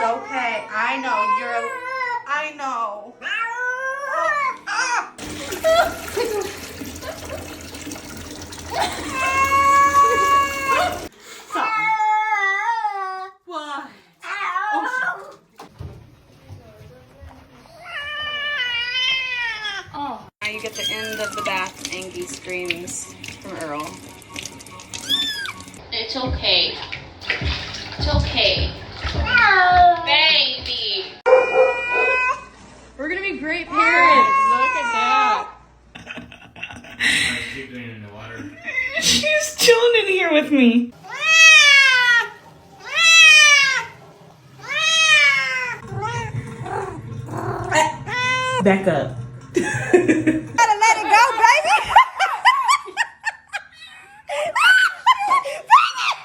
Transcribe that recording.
okay. I know. I know. Stop. What? Oh. Now you get the end of the bath Angie screams from Earl. It's okay. It's okay. Baby. We're gonna be great parents. Look at that. Keep doing it in the water. She's chilling in here with me. Back up.